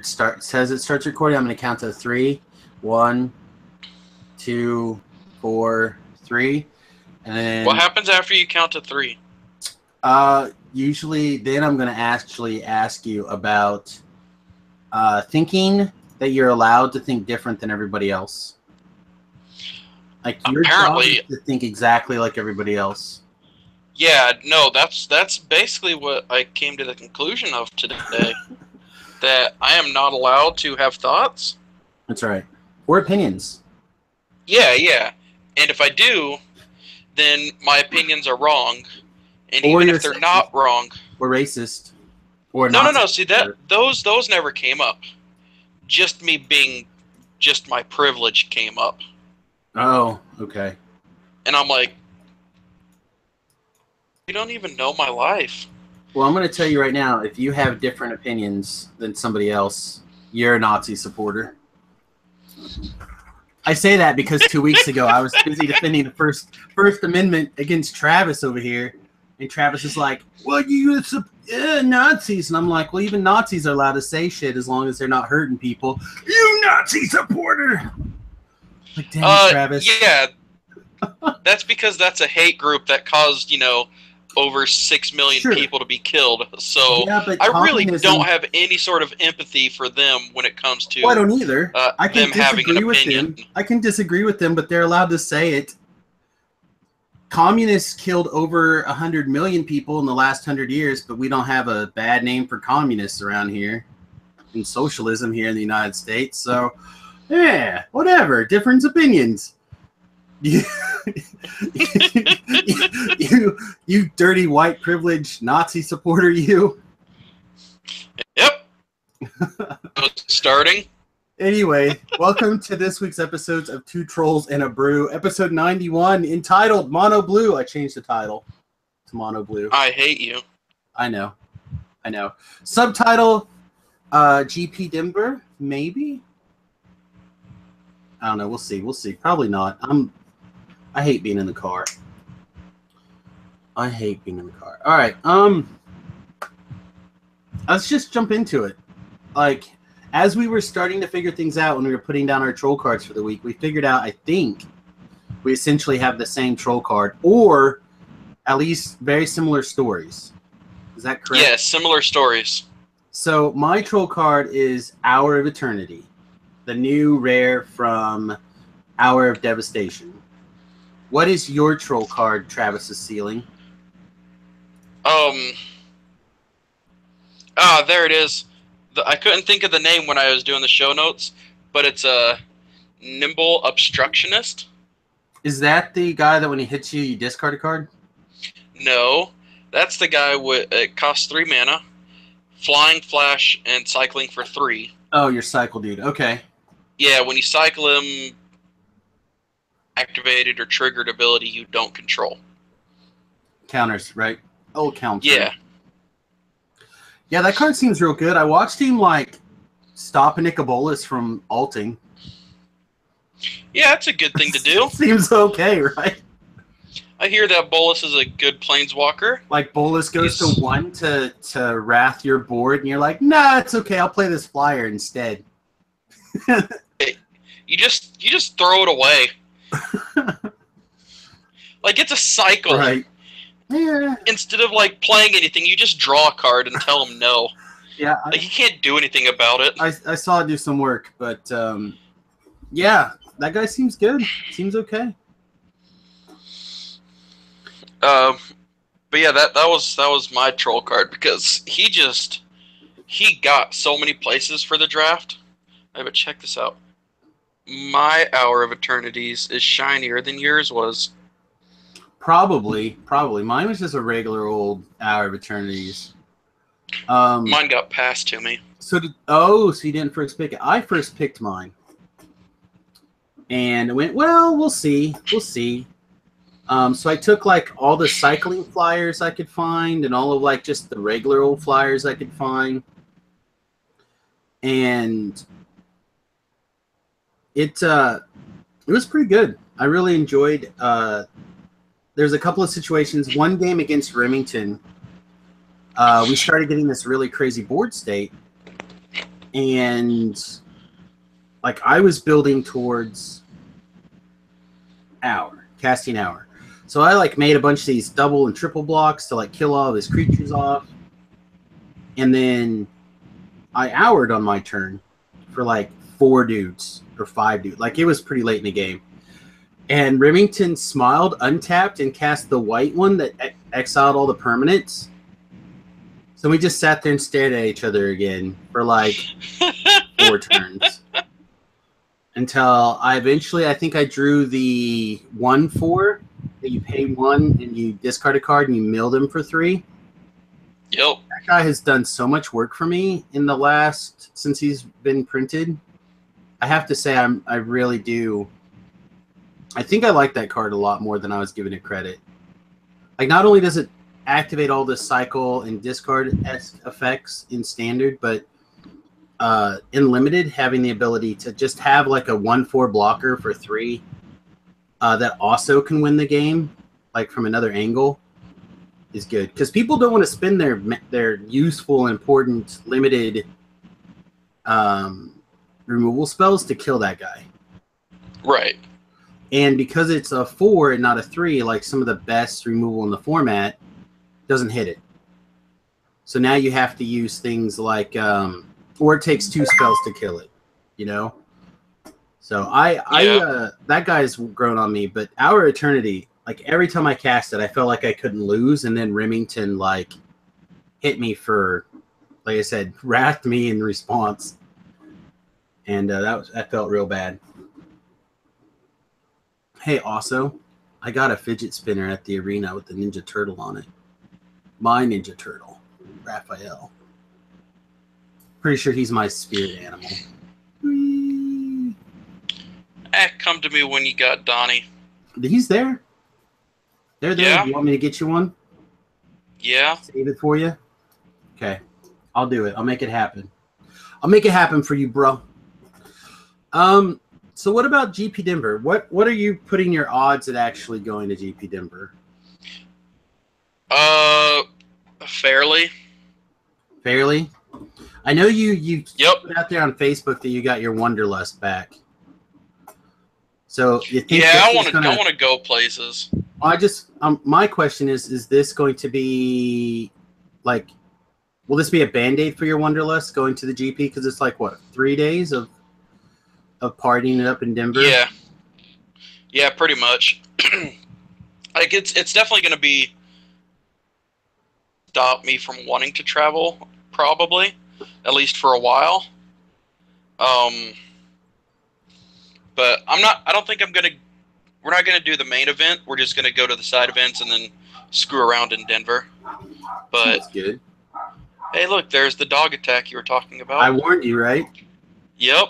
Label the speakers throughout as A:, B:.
A: says it starts recording. I'm going to count to 3. 1, 2, 4, 3. And then
B: what happens after you count to 3?
A: Usually then I'm going to actually ask you about thinking that you're allowed to think different than everybody else. Like your job is to think exactly like everybody else.
B: Yeah, no, that's basically what I came to the conclusion of today. That I am not allowed to have thoughts.
A: That's right. Or opinions.
B: Yeah. And if I do, then my opinions are wrong. And even if they're not wrong,
A: or racist, or
B: no. See that those never came up. Just me being, just my privilege came up.
A: Oh, okay.
B: And I'm like, you don't even know my life.
A: Well, I'm going to tell you right now, if you have different opinions than somebody else, you're a Nazi supporter. I say that because 2 weeks ago I was busy defending the First Amendment against Travis over here, and Travis is like, "Well, you Nazis," and I'm like, "Well, even Nazis are allowed to say shit as long as they're not hurting people." You Nazi supporter! Like, damn, Travis.
B: Yeah, that's because that's a hate group that caused, over 6 million people to be killed. So
A: yeah, but
B: I really don't have any sort of empathy for them when it comes to.
A: Well, I don't either. I can
B: disagree with them.
A: I can disagree with them, but they're allowed to say it. Communists killed over 100 million people in the last 100 years, but we don't have a bad name for communists around here, and socialism here in the United States. So, yeah, whatever. Different opinions. You dirty white privileged Nazi supporter, you.
B: Yep. Starting.
A: Anyway, welcome to this week's episodes of Two Trolls and a Brew, episode 91, entitled Monoblue. I changed the title to Monoblue.
B: I hate you.
A: I know. Subtitle, GP Denver, maybe? I don't know. We'll see. Probably not. I hate being in the car. All right. Let's just jump into it. Like, as we were starting to figure things out when we were putting down our troll cards for the week, we figured out, I think, we essentially have the same troll card, or at least very similar stories. Is that correct?
B: Yeah, similar stories.
A: So my troll card is Hour of Eternity, the new rare from Hour of Devastation. What is your troll card, Travis's ceiling?
B: There it is. I couldn't think of the name when I was doing the show notes, but it's a Nimble Obstructionist.
A: Is that the guy that when he hits you, you discard a card?
B: No, that's the guy with it costs 3 mana, flying, flash, and cycling for 3.
A: Oh, your cycle dude. Okay.
B: Yeah, when you cycle him, activated or triggered ability you don't control.
A: Counters, right? Oh, counter.
B: Yeah.
A: Yeah, that card seems real good. I watched him, stop a Nicobolas from alting.
B: Yeah, that's a good thing to do.
A: Seems okay, right?
B: I hear that Bolas is a good planeswalker.
A: Like, Bolas goes to 1 to wrath your board, and you're like, nah, it's okay, I'll play this flyer instead.
B: You just throw it away. Like, it's a cycle.
A: Right. Yeah.
B: Instead of playing anything, you just draw a card and tell them no.
A: Yeah.
B: You can't do anything about it.
A: I saw it do some work, but yeah, that guy seems good. Seems okay.
B: But yeah, that was my troll card because he got so many places for the draft. But check this out. My Hour of Eternities is shinier than yours was.
A: Probably. Mine was just a regular old Hour of Eternities.
B: Mine got passed to me.
A: So you didn't first pick it. I first picked mine. And I went, well, we'll see. So I took all the cycling flyers I could find and all of just the regular old flyers I could find. And it was pretty good. I really enjoyed there's a couple of situations. One game against Remington, we started getting this really crazy board state, and like I was building towards casting hour. So I like made a bunch of these double and triple blocks to like kill all of his creatures off. And then I houred on my turn for like 4 dudes or 5 dudes. Like it was pretty late in the game. And Remington smiled, untapped, and cast the white one that exiled all the permanents. So we just sat there and stared at each other again for like 4 turns. Until I think I drew the 1/4 that you pay 1 and you discard a card and you milled him for 3.
B: Yep.
A: That guy has done so much work for me in the since he's been printed. I have to say I really do. I think I like that card a lot more than I was giving it credit. Like not only does it activate all the cycle and discard-esque effects in standard, but in limited, having the ability to just have like a 1/4 blocker for 3 that also can win the game, like from another angle, is good. Because people don't want to spend their useful, important, limited removal spells to kill that guy.
B: Right.
A: And because it's a 4 and not a 3, like some of the best removal in the format, doesn't hit it. So now you have to use things like, or it takes 2 spells to kill it, you know? So that guy's grown on me, but Our Eternity, like every time I cast it, I felt like I couldn't lose, and then Remington like hit me for, like I said, wrathed me in response. And that felt real bad. Hey, also, I got a fidget spinner at the arena with the Ninja Turtle on it. My Ninja Turtle, Raphael. Pretty sure he's my spirit animal.
B: Come to me when you got Donnie.
A: He's there. They're there.
B: Yeah.
A: You want me to get you one?
B: Yeah.
A: Save it for you? Okay. I'll do it. I'll make it happen. I'll make it happen for you, bro. So what about GP Denver? What are you putting your odds at actually going to GP Denver?
B: Fairly.
A: Fairly? I know you put out there on Facebook that you got your Wanderlust back. So you think
B: I want to go places.
A: I just my question is this going to be like, will this be a Band-Aid for your Wanderlust going to the GP? Because it's like what, 3 days of partying it up in Denver?
B: Yeah, pretty much. Like it's definitely going to be stop me from wanting to travel, probably, at least for a while. But I don't think we're not gonna do the main event. We're just gonna go to the side events and then screw around in Denver. But
A: that's good.
B: Hey, look, there's the dog attack you were talking about.
A: I warned you, right?
B: Yep.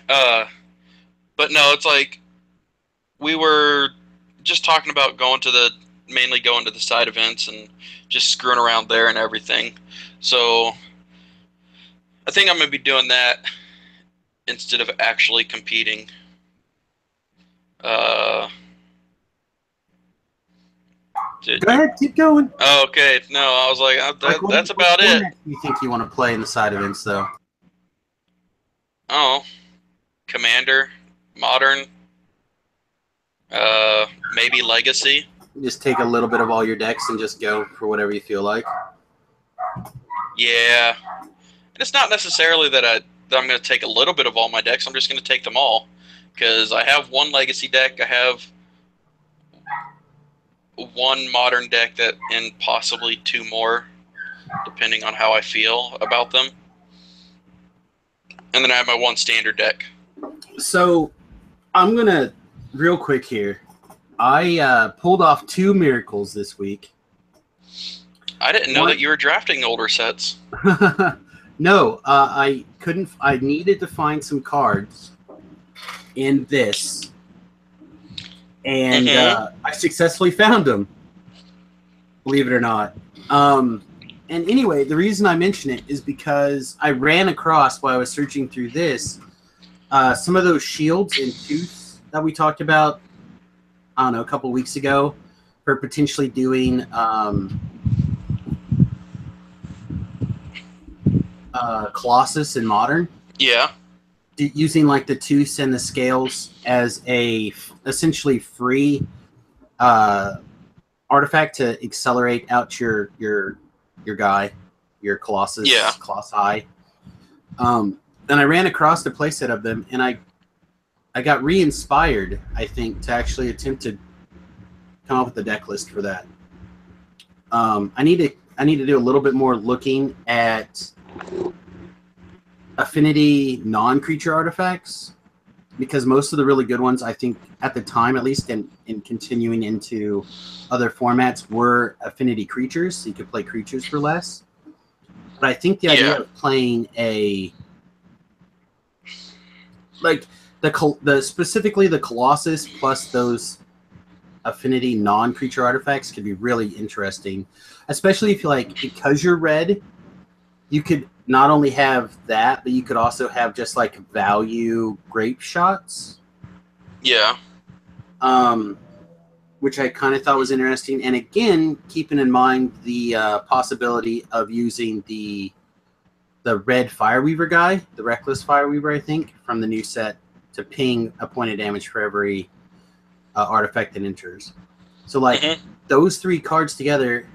B: But no, it's like we were just talking about mainly going to the side events and just screwing around there and everything. So I think I'm gonna be doing that instead of actually competing.
A: Go ahead, keep going.
B: Okay, no, I was like, that's about it.
A: You think you want to play in the side events, though?
B: Oh, Commander, Modern, maybe Legacy.
A: Just take a little bit of all your decks and just go for whatever you feel like.
B: Yeah, and it's not necessarily that I'm going to take a little bit of all my decks. I'm just going to take them all because I have 1 Legacy deck. I have 1 Modern deck and possibly 2 more, depending on how I feel about them. And then I have my 1 Standard deck. So
A: I'm going to, real quick here, I pulled off 2 miracles this week.
B: I didn't know that you were drafting older sets.
A: No, I couldn't. I needed to find some cards in this, and I successfully found them. Believe it or not. And anyway, the reason I mention it is because I ran across while I was searching through this some of those shields and tooths that we talked about. I don't know, a couple weeks ago, for potentially doing Colossus in Modern.
B: Yeah.
A: Using like the tooths and the scales as a essentially free artifact to accelerate out your guy, your Colossus,
B: Yeah.
A: Colossi. And I ran across the playset of them, and I got re-inspired, I think, to actually attempt to come up with a deck list for that. I need to do a little bit more looking at affinity non-creature artifacts, because most of the really good ones, I think, at the time at least, and continuing into other formats, were affinity creatures, so you could play creatures for less. But I think the idea of playing like the specifically the Colossus plus those affinity non-creature artifacts could be really interesting, especially if you like, because you're red, you could not only have that, but you could also have just like value grape shots.
B: Yeah.
A: Which I kind of thought was interesting. And again, keeping in mind the possibility of using the red Fireweaver guy, the Reckless Fireweaver, I think, from the new set, to ping a point of damage for every artifact that enters. So like those three cards together,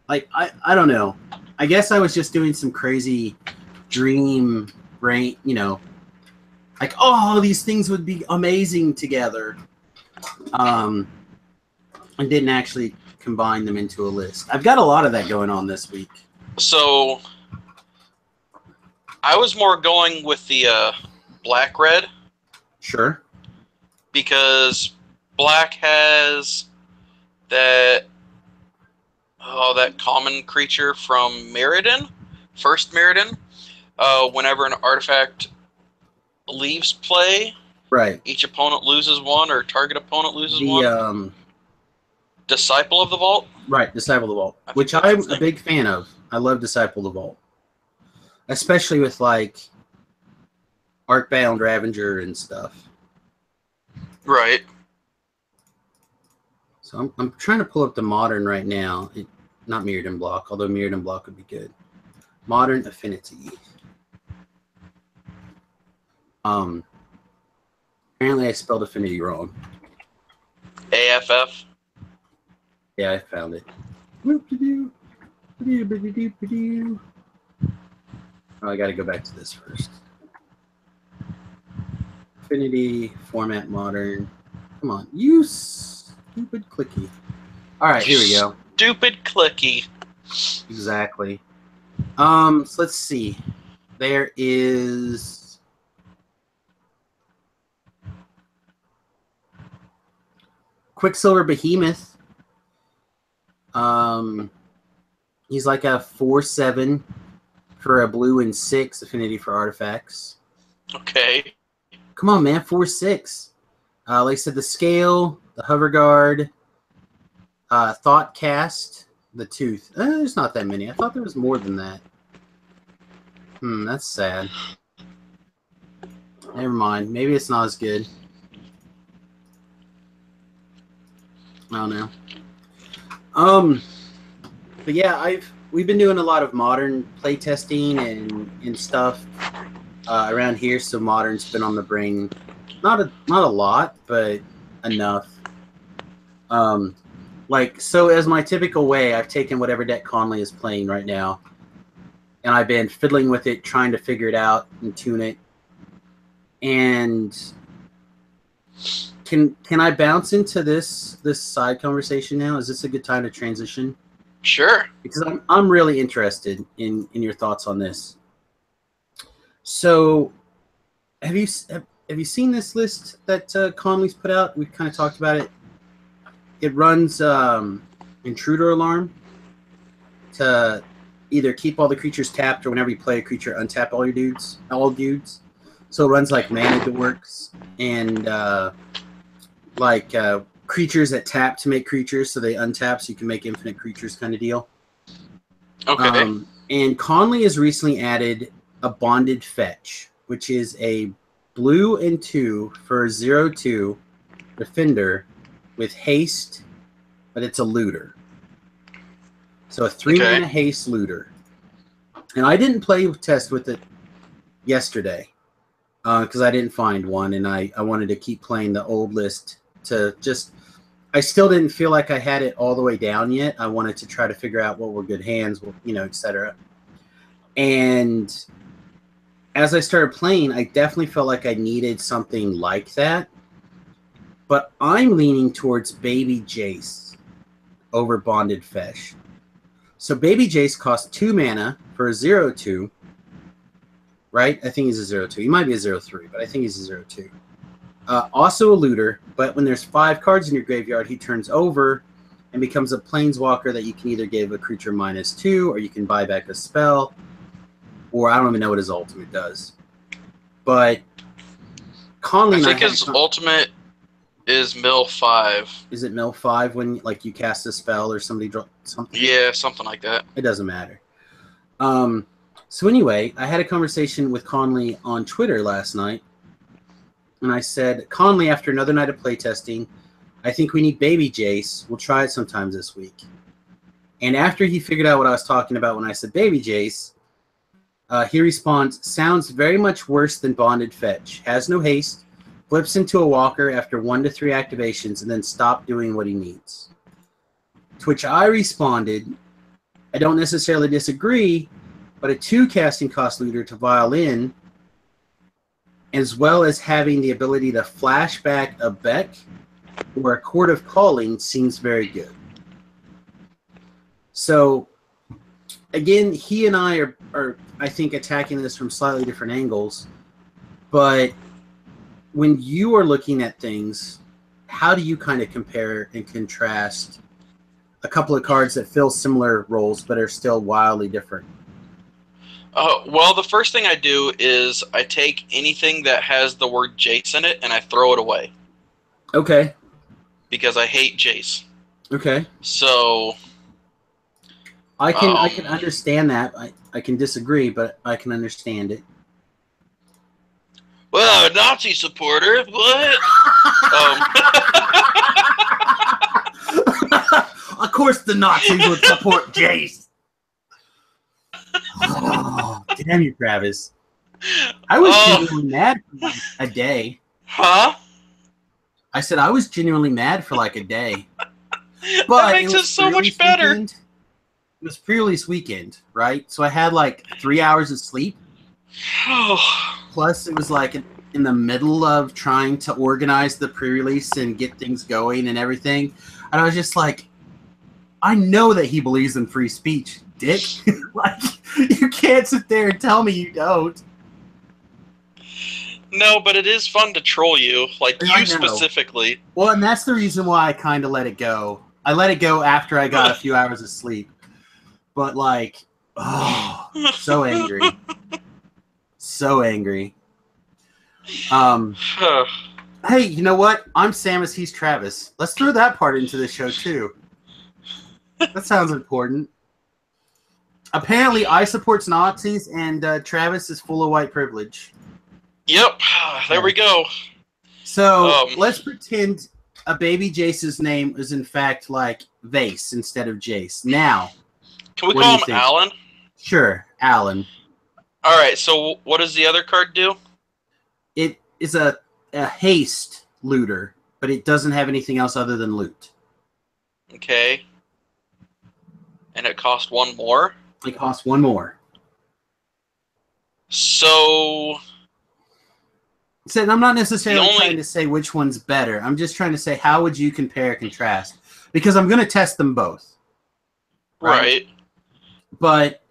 A: like I don't know. I guess I was just doing some crazy dream brain, like, oh, these things would be amazing together. And didn't actually combine them into a list. I've got a lot of that going on this week.
B: So I was more going with the black-red.
A: Sure.
B: Because black has that common creature from Mirrodin, first Mirrodin. Whenever an artifact leaves play,
A: right,
B: each opponent loses one, or target opponent loses one. Disciple of the Vault?
A: Right, Disciple of the Vault, which I'm a big fan of. I love Disciple of the Vault. Especially with, like, Arcbound Ravager and stuff.
B: Right.
A: So I'm trying to pull up the Modern right now. Not Mirrodin block, although Mirrodin block would be good. Modern Affinity. Apparently I spelled Affinity wrong.
B: AFF?
A: Yeah, I found it. Oh, I got to go back to this first. Affinity, format, Modern. Come on, you stupid clicky. All right, here we go.
B: Stupid clicky.
A: Exactly. So let's see. There is Quicksilver Behemoth. He's like a 4/7 for a blue and 6 affinity for artifacts.
B: Okay.
A: Come on, man, 4/6. Like I said, the Scale, the Hover Guard, Thoughtcast, the Tooth. There's not that many. I thought there was more than that. That's sad. Never mind. Maybe it's not as good. I don't know. But yeah, we've been doing a lot of Modern playtesting and stuff around here. So Modern's been on the brain. Not a lot, but enough. So as my typical way, I've taken whatever deck Conley is playing right now, and I've been fiddling with it, trying to figure it out and tune it. And can I bounce into this side conversation now? Is this a good time to transition?
B: Sure.
A: Because I'm really interested in your thoughts on this. So, have you seen this list that Conley's put out? We've kind of talked about it. It runs Intruder Alarm to either keep all the creatures tapped, or whenever you play a creature, untap all dudes. So it runs like mana dorks and creatures that tap to make creatures, so they untap so you can make infinite creatures kind of deal.
B: Okay.
A: And Conley has recently added a Bonded Fetch, which is a blue and 2 for 0/2 defender with haste, but it's a looter. So a 3 mana haste looter. And I didn't play test with it yesterday because I didn't find one, and I wanted to keep playing the old list to just. I still didn't feel like I had it all the way down yet. I wanted to try to figure out what were good hands, etc. And as I started playing, I definitely felt like I needed something like that. But I'm leaning towards Baby Jace over Bonded Fesh. So Baby Jace costs 2 mana for a 0/2, right? I think he's a 0/2. He might be a 0/3, but I think he's a 0/2. Also a looter, but when there's 5 cards in your graveyard, he turns over and becomes a planeswalker that you can either give a creature -2, or you can buy back a spell, or I don't even know what his ultimate does. But Conley,
B: I think his ultimate is mill 5.
A: Is it mill 5 when you cast a spell or somebody draw something?
B: Yeah, something like that.
A: It doesn't matter. So anyway, I had a conversation with Conley on Twitter last night. And I said, Conley, after another night of playtesting, I think we need Baby Jace. We'll try it sometime this week. And after he figured out what I was talking about when I said Baby Jace, he responds, sounds very much worse than Bonded Fetch. Has no haste, flips into a walker after 1 to 3 activations, and then stop doing what he needs. To which I responded, I don't necessarily disagree, but a 2 casting cost looter to violin, as well as having the ability to flash back a Beck or a Court of Calling, seems very good. So, again, he and I are I think, attacking this from slightly different angles. But when you are looking at things, how do you kind of compare and contrast a couple of cards that fill similar roles but are still wildly different?
B: Well, the first thing I do is I take anything that has the word Jace in it and I throw it away.
A: Okay.
B: Because I hate Jace.
A: Okay.
B: So
A: I can understand that. I can disagree, but I can understand it.
B: Well, a Nazi supporter, what?
A: Of course the Nazis would support Jace. Oh, damn you, Travis. I was genuinely mad for like a day.
B: Huh?
A: I said I was genuinely mad for like a day. But
B: that makes it so much better.
A: It was pre-release weekend, right? So I had like 3 hours of sleep. Plus, it was like in the middle of trying to organize the pre-release and get things going and everything. And I was just like, I know that he believes in free speech, dick. Like, you can't sit there and tell me you don't.
B: No, but it is fun to troll you, like you specifically.
A: Well, and that's the reason why I kind of let it go. I let it go after I got a few hours of sleep. But, like, oh, so angry. So angry. Hey, you know what? I'm Samus, he's Travis. Let's throw that part into the show, too. That sounds important. Apparently, I supports Nazis, and Travis is full of white privilege.
B: Yep, there we go.
A: So, let's pretend a Baby Jace's name is, in fact, like Vase instead of Jace. Now,
B: can we call him Alan?
A: Sure, Alan.
B: All right, so what does the other card do?
A: It is a haste looter, but it doesn't have anything else other than loot.
B: Okay. And it costs 1 more?
A: It costs 1 more.
B: So
A: I'm not necessarily trying to say which one's better. I'm just trying to say, how would you compare and contrast? Because I'm going to test them both.
B: Right.
A: But,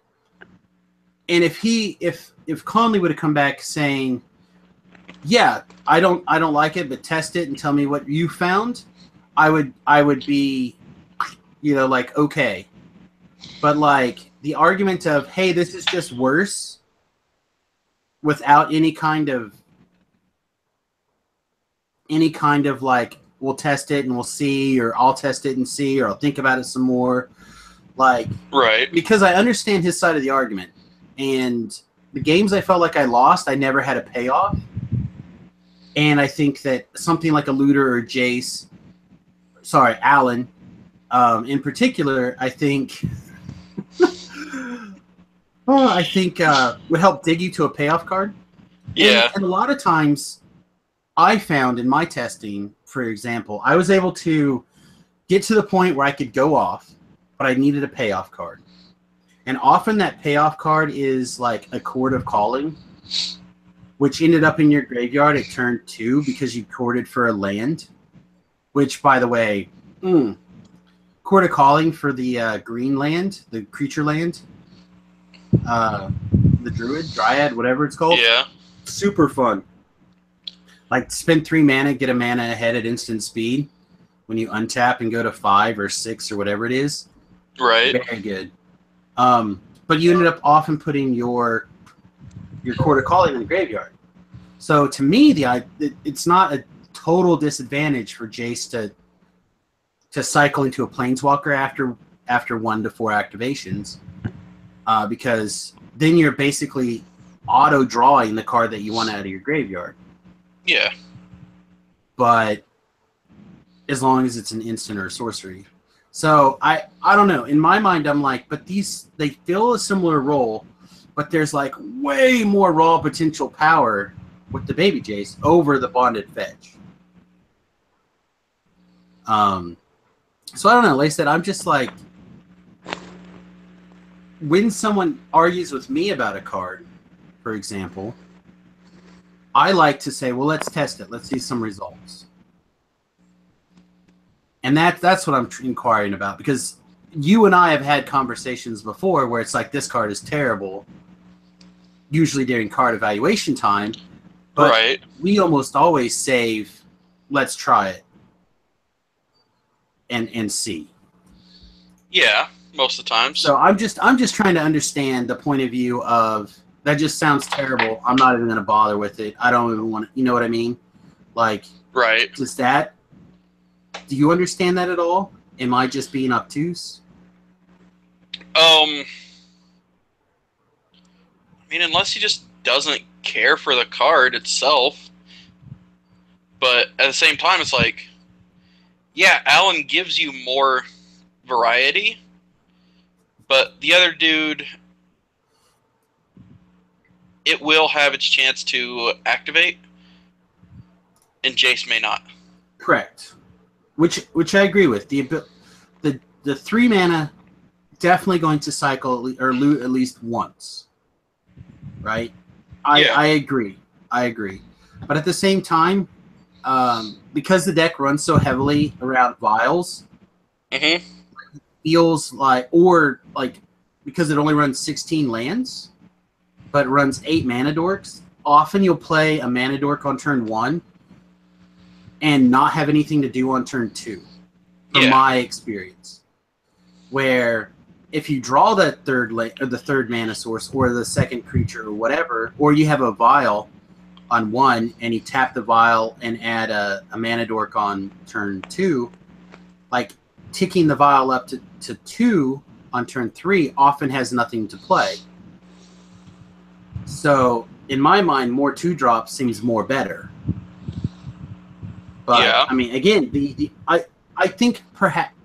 A: and if Conley would have come back saying, yeah, I don't like it, but test it and tell me what you found, I would be, like, okay. But, like, the argument of, hey, this is just worse without any kind of like, we'll test it and we'll see, or I'll test it and see, or I'll think about it some more. Like,
B: right.
A: Because I understand his side of the argument. And the games I felt like I lost, I never had a payoff. And I think that something like a looter or Jace, Alan, in particular, I think Oh, I think would help dig you to a payoff card.
B: Yeah.
A: And a lot of times I found in my testing, for example, I was able to get to the point where I could go off, but I needed a payoff card. And often that payoff card is like a Chord of Calling, which ended up in your graveyard at turn 2 because you corded for a land. Which, by the way, Chord of Calling for the green land, the creature land, the Druid, Dryad, whatever it's called.
B: Yeah.
A: Super fun. Like, spend 3 mana, get a mana ahead at instant speed when you untap and go to 5 or 6 or whatever it is.
B: Right.
A: Very good. But you ended up often putting your Chord of Calling in the graveyard. So to me, it's not a total disadvantage for Jace to cycle into a Planeswalker after 1 to 4 activations, because then you're basically auto drawing the card that you want out of your graveyard.
B: Yeah.
A: But as long as it's an instant or a sorcery. So I don't know. In my mind, I'm like, but they fill a similar role, but there's like way more raw potential power with the Baby Jace over the Bonded Fetch. So I don't know. Like I said, I'm just like, when someone argues with me about a card, for example, I like to say, well, let's test it. Let's see some results. And that's what I'm inquiring about, because you and I have had conversations before where it's like, this card is terrible, usually during card evaluation time. But
B: right.
A: We almost always save, let's try it and see.
B: Yeah, most of the time.
A: So I'm just trying to understand the point of view of, that just sounds terrible, I'm not even going to bother with it. I don't even want to, you know what I mean? Like,
B: right.
A: Do you understand that at all? Am I just being obtuse?
B: I mean, unless he just doesn't care for the card itself. But at the same time, it's like, yeah, Alan gives you more variety, but the other dude, it will have its chance to activate, and Jace may not.
A: Correct. Which I agree with. The 3 mana definitely going to cycle or loot at least once, right? I agree. But at the same time, because the deck runs so heavily around vials, feels like, or like, because it only runs 16 lands, but runs 8 mana dorks. Often you'll play a mana dork on turn 1 and not have anything to do on turn 2, from my experience. Where if you draw that the third mana source or the second creature or whatever, or you have a vial on 1 and you tap the vial and add a mana dork on turn 2, like ticking the vial up to 2 on turn 3 often has nothing to play. So in my mind, more 2-drops seems more better. But I mean, again, I think perhaps,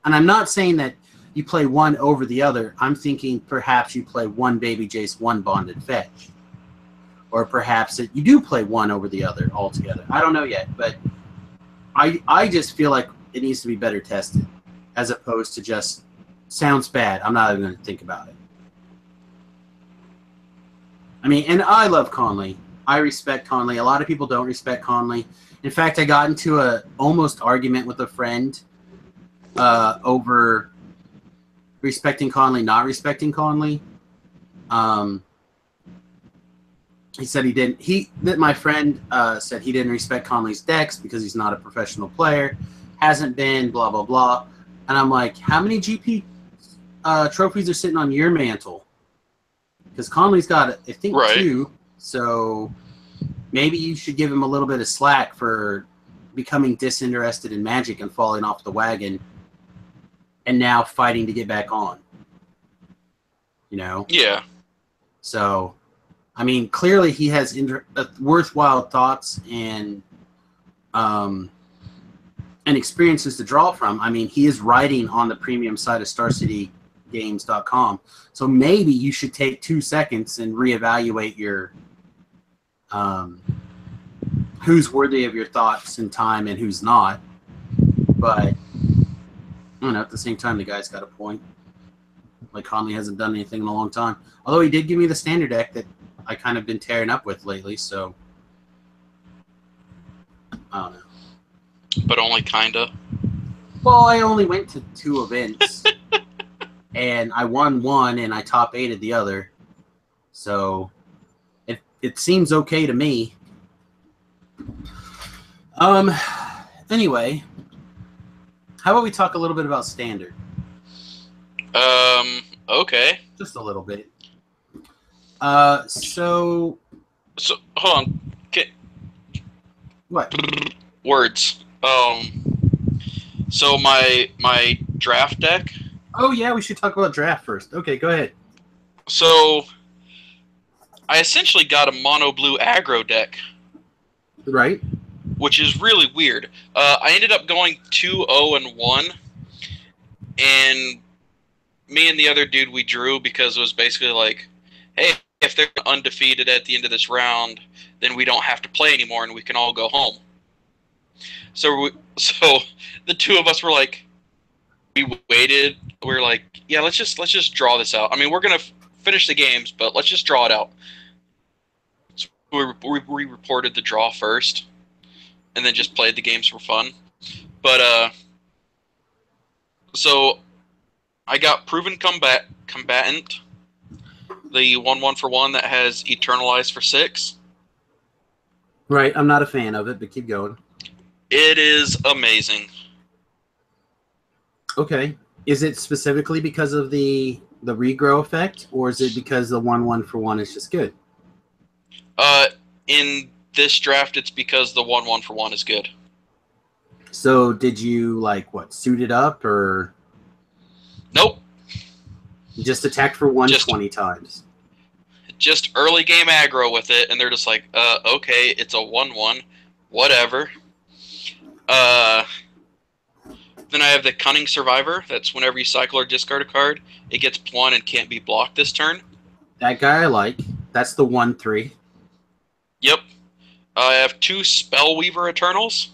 A: and I'm not saying that you play one over the other. I'm thinking perhaps you play 1 Baby Jace, 1 Bonded Fetch, or perhaps you do play one over the other altogether. I don't know yet, but I just feel like it needs to be better tested, as opposed to just sounds bad, I'm not even going to think about it. I mean, and I love Conley. I respect Conley. A lot of people don't respect Conley. In fact, I got into a almost argument with a friend over respecting Conley, not respecting Conley. He said he didn't. My friend said he didn't respect Conley's decks because he's not a professional player, hasn't been, blah blah blah. And I'm like, how many GP trophies are sitting on your mantle? Because Conley's got, I think, 2. So maybe you should give him a little bit of slack for becoming disinterested in Magic and falling off the wagon, and now fighting to get back on. You know? Yeah. So, I mean, clearly he has worthwhile thoughts and experiences to draw from. I mean, he is riding on the premium side of Star City games.com. So maybe you should take 2 seconds and reevaluate your who's worthy of your thoughts and time and who's not. But I don't know, at the same time, the guy's got a point. Like, Conley hasn't done anything in a long time. Although he did give me the standard deck that I kind of been tearing up with lately, so I don't know.
B: But only kinda.
A: Well, I only went to 2 events, and I won one, and I top 8'd the other. So it seems okay to me. Anyway, how about we talk a little bit about standard?
B: Okay.
A: Just a little bit. So
B: hold on. Okay.
A: What?
B: Words. So my draft deck.
A: Oh yeah, we should talk about draft first. Okay, go ahead.
B: So I essentially got a Monoblue aggro deck.
A: Right.
B: Which is really weird. I ended up going 2-0-1, and me and the other dude, we drew because it was basically like, hey, if they're undefeated at the end of this round, then we don't have to play anymore and we can all go home. So the two of us were like, we waited. We were like, yeah, let's just draw this out. I mean, we're gonna finish the games, but let's just draw it out. So we reported the draw first, and then just played the games for fun. But so I got Proven Combatant, the 1/1-for-1 that has Eternalize for 6.
A: Right, I'm not a fan of it, but keep going.
B: It is amazing.
A: Okay. Is it specifically because of the regrow effect, or is it because the 1/1-for-1 is just good?
B: In this draft, it's because the 1/1-for-1 is good.
A: So did you, like, what, suit it up, or?
B: Nope.
A: You just attacked for 120 times.
B: Just early game aggro with it, and they're just like, okay, it's a 1/1, whatever. Then I have the Cunning Survivor. That's whenever you cycle or discard a card, it gets +1 and can't be blocked this turn.
A: That guy I like. That's the 1/3.
B: Yep. I have 2 Spellweaver Eternals.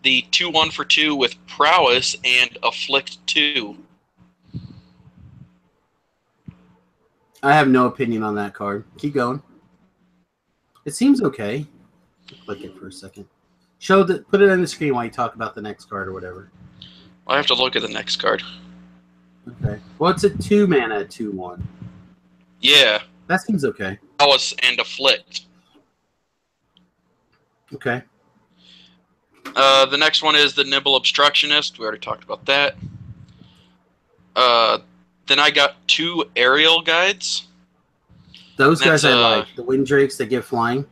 B: The 2/1-for-2 with Prowess and Afflict 2.
A: I have no opinion on that card. Keep going. It seems okay. Click it for a second. Put it on the screen while you talk about the next card or whatever.
B: I have to look at the next card.
A: Okay. Well, it's a 2-mana 2/1.
B: Yeah.
A: That seems okay.
B: Prowess and Afflict.
A: Okay.
B: The next one is the Nibble Obstructionist. We already talked about that. Then I got 2 Aerial Guides.
A: Those guys I like. The Wind Drakes that give flying.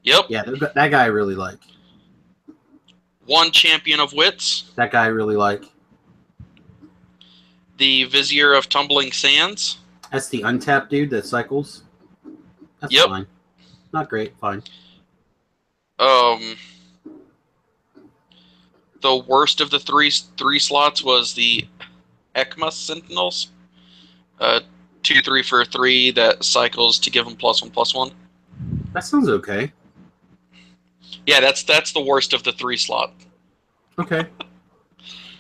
B: Yep.
A: Yeah, that guy I really like.
B: 1 Champion of Wits.
A: That guy I really like.
B: The Vizier of Tumbling Sands.
A: That's the untapped dude that cycles. That's fine. Not great. Fine.
B: The worst of the three slots was the Ekma Sentinels. 2/3 for 3 that cycles to give them +1/+1.
A: That sounds okay.
B: Yeah, that's the worst of the 3 slot.
A: Okay.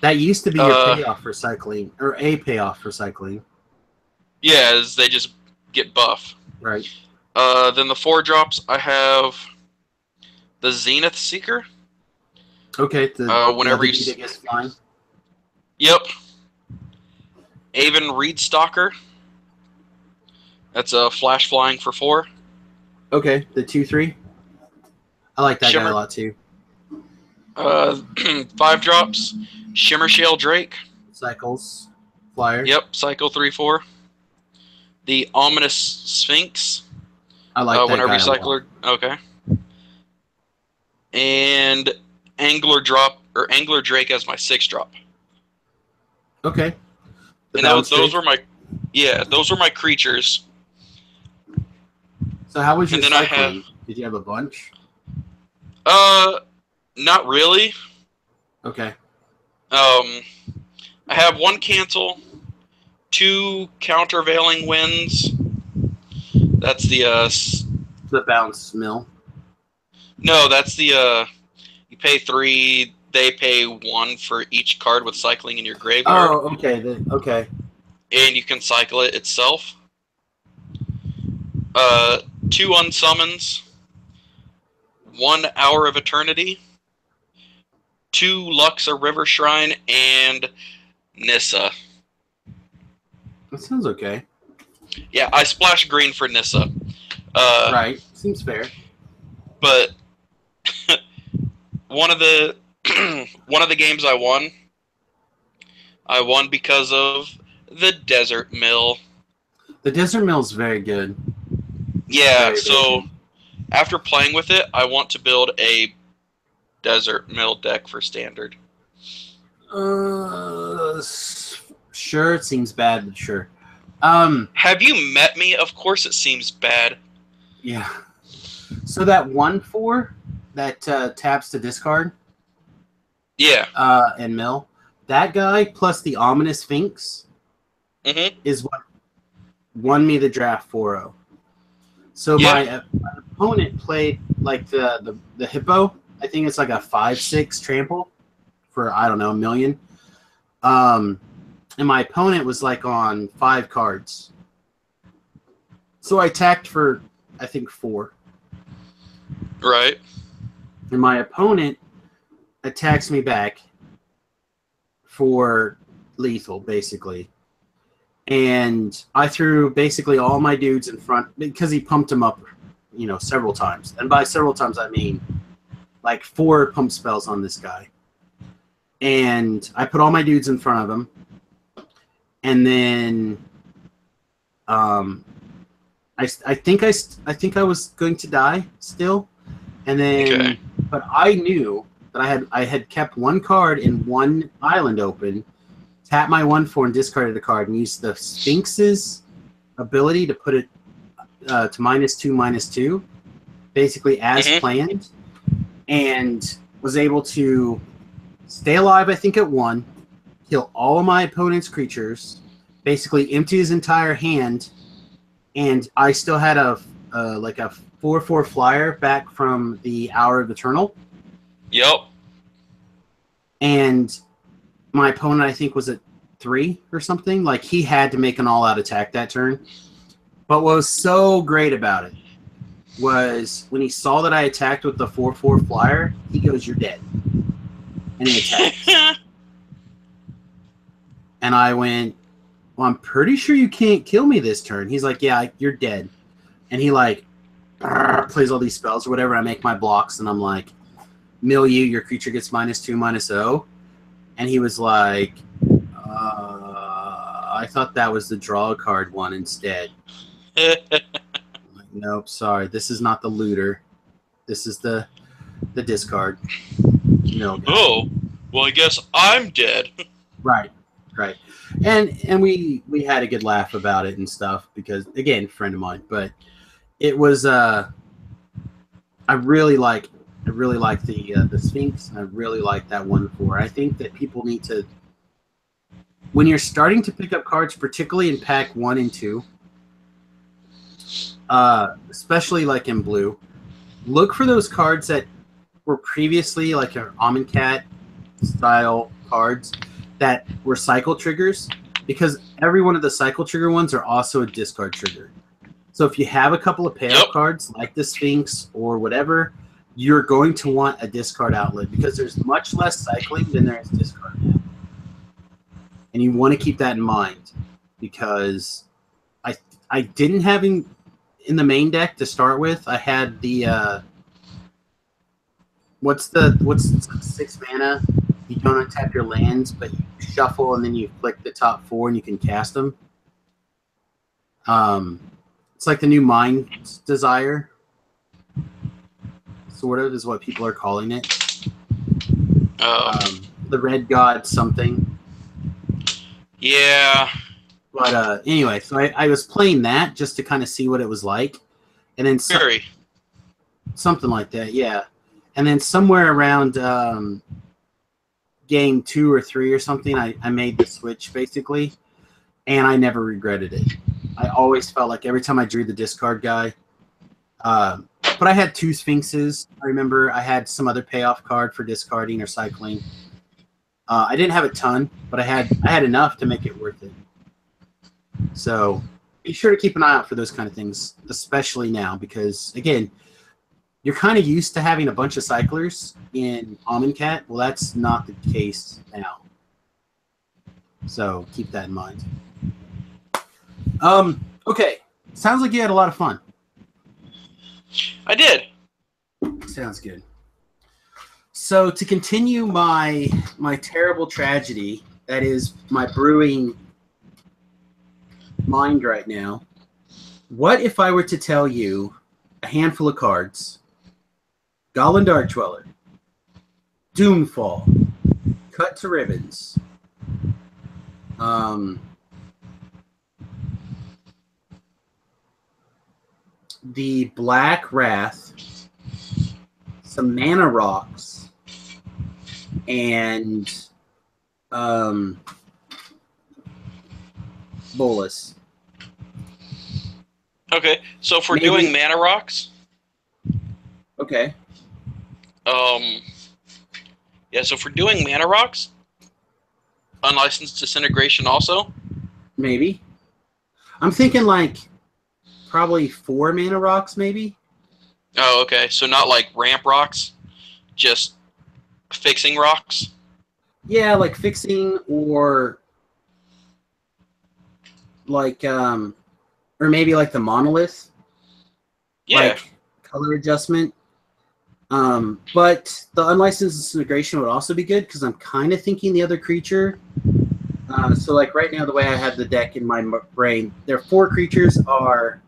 A: That used to be your payoff for cycling, or a payoff for cycling.
B: Yeah, as they just get buff.
A: Right.
B: Then the 4 drops, I have the Zenith Seeker.
A: Okay.
B: Whenever you
A: gets flying.
B: Yep. Avon Reed Stalker. That's a flash flying for 4.
A: Okay, the 2/3. I like that guy a lot too.
B: 5 drops. Shimmer Shale Drake.
A: Cycles. Flyer.
B: Yep, cycle 3/4. The Ominous Sphinx.
A: I like that
B: whenever
A: guy
B: you cycle her. Okay. And Angler Drake as my 6 drop.
A: Okay.
B: And those were my creatures.
A: So how was your
B: then
A: cycling? Did you have a bunch?
B: Not really.
A: Okay.
B: I have 1 cancel, 2 countervailing winds. That's the
A: The bounce mill.
B: no, that's the you pay 3, they pay 1 for each card with cycling in your graveyard.
A: Oh, okay. Okay.
B: And you can cycle it itself. 2 unsummons, 1 Hour of Eternity, 2 Luxor River Shrine, and Nissa.
A: That sounds okay.
B: Yeah, I splashed green for Nissa.
A: Right. Seems fair.
B: But one of the games I won because of the Desert Mill.
A: The Desert Mill is very good.
B: Yeah,
A: very
B: so
A: good.
B: After playing with it, I want to build a Desert Mill deck for Standard.
A: Sure, it seems bad, but sure.
B: Have you met me? Of course it seems bad.
A: Yeah. So that 1/4 that taps to discard.
B: Yeah.
A: And mill. That guy plus the Ominous Sphinx is what won me the draft 4-0. So my opponent played like the hippo. I think it's like a 5/6 trample for, I don't know, $1 million. And my opponent was like on 5 cards. So I attacked for, I think, 4.
B: Right.
A: And my opponent attacks me back for lethal, basically. And I threw basically all my dudes in front because he pumped them up, several times. And by several times, I mean like 4 pump spells on this guy. And I put all my dudes in front of him. And then I think I was going to die still. And then but I knew that I had kept 1 card in 1 island open, tap my 1/4 and discarded a card, and used the Sphinx's ability to put it to -2/-2, basically as planned, and was able to stay alive, I think, at 1, kill all of my opponent's creatures, basically empty his entire hand, and I still had a 4/4 flyer back from the Hour of Eternal.
B: Yep.
A: And my opponent, I think, was at 3 or something. Like, he had to make an all-out attack that turn. But what was so great about it was when he saw that I attacked with the 4/4 flyer, he goes, "You're dead." And he attacks. And I went, "Well, I'm pretty sure you can't kill me this turn." He's like, "Yeah, you're dead." And he plays all these spells or whatever. I make my blocks, and I'm like, "Mill you, your creature gets -2/-0." And he was like, I thought that was the draw card one instead. I'm like, nope, sorry. This is not the looter. This is the discard. No.
B: Oh, well, I guess I'm dead.
A: Right. And we had a good laugh about it and stuff because, again, friend of mine. But it was I really like the Sphinx, and I really like that 1/4. I think that people need to, when you're starting to pick up cards, particularly in pack 1 and 2, especially like in blue, look for those cards that were previously like an Amonkhet style cards that were cycle triggers, because every one of the cycle trigger ones are also a discard trigger. So if you have a couple of payout cards like the Sphinx or whatever, you're going to want a discard outlet because there's much less cycling than there is discard. And you want to keep that in mind because I didn't have in the main deck to start with. I had the what's 6 mana? You don't untap your lands, but you shuffle and then you flick the top 4 and you can cast them. It's like the new Mind's Desire, sort of, is what people are calling it. The Red God something.
B: Yeah.
A: But anyway, so I was playing that just to kind of see what it was like. And then something like that, yeah. And then somewhere around game 2 or 3 or something, I made the switch, basically. and I never regretted it. I always felt like every time I drew the discard guy, but I had 2 Sphinxes. I remember I had some other payoff card for discarding or cycling. I didn't have a ton, but I had enough to make it worth it. So be sure to keep an eye out for those kind of things, especially now, because again, you're kind of used to having a bunch of cyclers in Amonkhet. Well, that's not the case now. So keep that in mind. Okay. Sounds like you had a lot of fun.
B: I did.
A: Sounds good. So to continue my terrible tragedy, that is my brewing mind right now, what if I were to tell you a handful of cards: Goblin Darkdweller, Doomfall, Cut to Ribbons, the Black Wrath, some Mana Rocks, and Bolus.
B: Okay, so if we're doing Mana Rocks,
A: okay.
B: Yeah, so if we're doing Mana Rocks, Unlicensed Disintegration also?
A: Maybe. I'm thinking like probably 4 Mana Rocks, maybe.
B: Oh, okay. So not like ramp rocks, just fixing rocks?
A: Yeah, like fixing, or like or maybe like the monolith.
B: Yeah.
A: Like color adjustment. But the unlicensed disintegration would also be good, because I'm kind of thinking the other creature. So like right now, the way I have the deck in my brain, their 4 creatures are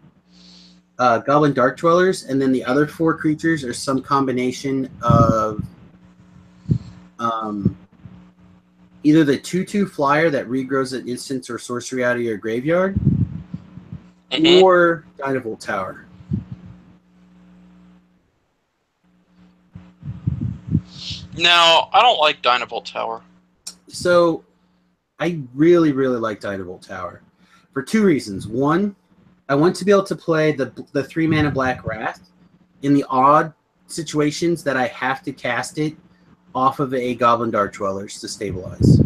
A: Goblin Darkdwellers, and then the other 4 creatures are some combination of either the 2/2 flyer that regrows an instant or sorcery out of your graveyard, or Dynavolt Tower.
B: Now, I don't like Dynavolt Tower.
A: So I really, really like Dynavolt Tower for 2 reasons. One, I want to be able to play the 3 mana Black Wrath in the odd situations that I have to cast it off of a Goblin Darkdwellers to stabilize.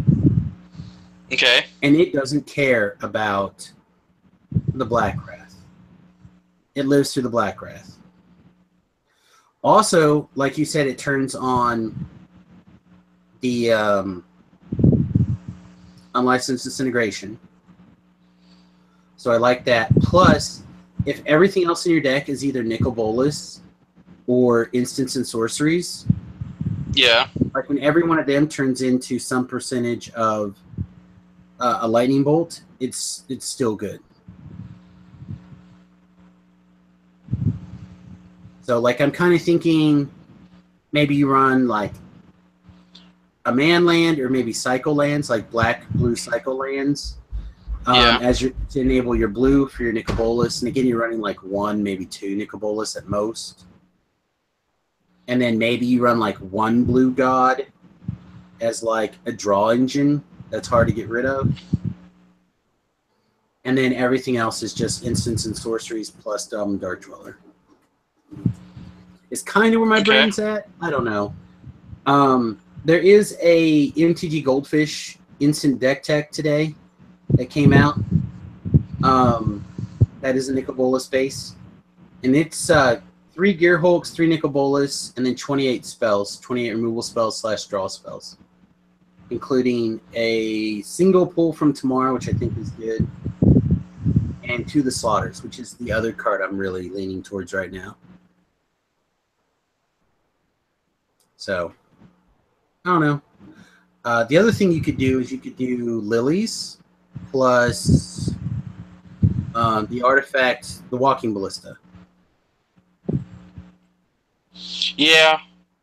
B: Okay.
A: And it doesn't care about the Black Wrath. It lives through the Black Wrath. Also, like you said, it turns on the Unlicensed Disintegration. So I like that. Plus, if everything else in your deck is either Nicol Bolas or instants and sorceries,
B: yeah,
A: like when every one of them turns into some percentage of a lightning bolt, it's still good. So like I'm kind of thinking maybe you run like a man land, or maybe cycle lands, like black blue cycle lands, as to enable your blue for your Nicol Bolas. And again, you're running like 1, maybe 2 Nicol Bolas at most. And then maybe you run like 1 blue god as like a draw engine that's hard to get rid of. And then everything else is just instants and sorceries plus Darkdweller. It's kind of where my brain's at. I don't know. There is a MTG Goldfish instant deck tech today that came out. That is a Nicol Bolas base. And it's 3 Gear Hulks, 3 Nicol Bolas, and then 28 spells, 28 removal spells / draw spells, including a single pull from Tomorrow, which I think is good, and 2 The Slaughters, which is the other card I'm really leaning towards right now. So, I don't know. The other thing you could do is you could do Lilies plus the artifact, the Walking Ballista.
B: Yeah,